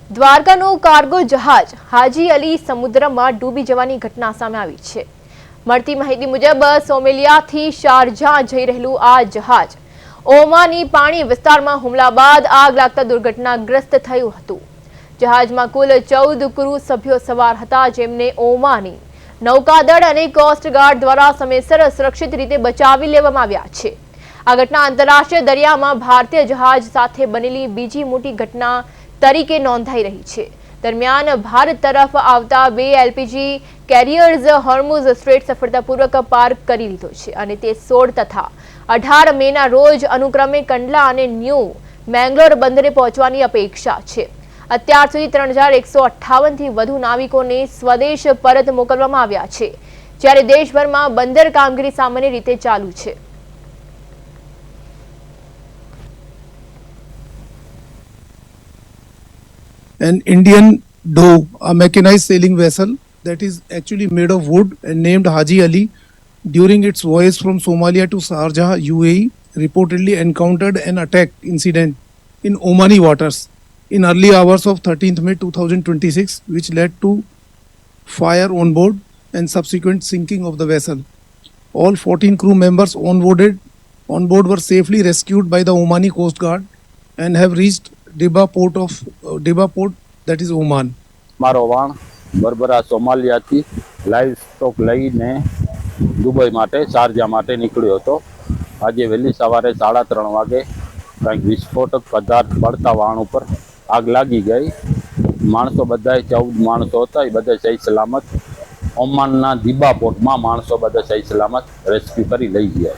દ્વારકાનું cargo જહાજ હાજી અલી સમુદ્રમાં ડૂબી જવાની ઘટના સામે આવી છે। મળતી માહિતી મુજબ સોમેલિયાથી શારજાહ જઈ રહેલું આ જહાજ ઓમાની પાણી વિસ્તારમાં હુમલા બાદ આગ લાગતા દુર્ઘટનાગ્રસ્ત થયું હતું। જહાજમાં કુલ 14 ક્રૂ સભ્યો સવાર હતા, જેમને ઓમાની નૌકાદળ અને કોસ્ટગાર્ડ દ્વારા સમયસર સુરક્ષિત રીતે બચાવી લેવામાં આવ્યા છે। આ ઘટના આંતરરાષ્ટ્રીય દરિયામાં ભારતીય જહાજ સાથે બનેલી બીજી મોટી ઘટના તરીકે નોંધાઈ રહી છે। દરમિયાન ભારત તરફ આવતા 2 એલપીજી કેરિયર્સ હોર્મુઝ સ્ટ્રેટ સફળતાપૂર્વક પાર કરી લીધો છે અને તે 16 તથા 18 મેના રોજ અનુક્રમે કંડલા અને ન્યૂ મેંગ્લોર બંદરે પહોંચવાની અપેક્ષા છે। અત્યાર સુધી 3158 થી વધુ નાવિકોને સ્વદેશ પરત મોકલવામાં આવ્યા છે, જ્યારે દેશભરમાં બંદર કામગીરી સામાન્ય રીતે ચાલુ છે। An Indian dhow, a mechanized sailing vessel that is actually made of wood and named Haji Ali, during its voyage from Somalia to Sharjah, UAE, reportedly encountered an attack incident in Omani waters in early hours of 13th May 2026, which led to fire on board and subsequent sinking of the vessel. All 14 crew members on board were safely rescued by the Omani Coast Guard and have reached Dibba port, that is Oman. મારો વાણ બરબરા સોમાલિયાથી live stock લઈને Dubai માટે શારજા માટે નીકળ્યો હતો। આજે વહેલી સવારે 3:30 વાગે કંઈક વિસ્ફોટક પદાર્થ પડતા વાણ ઉપર આગ લાગી ગઈ। માણસો બધાએ 14 માણસો હતા, એ બધા સહી સલામત ઓમાનના દિબા પોર્ટમાં માણસો બધા સહી સલામત રેસ્ક્યુ કરી લઈ ગયા।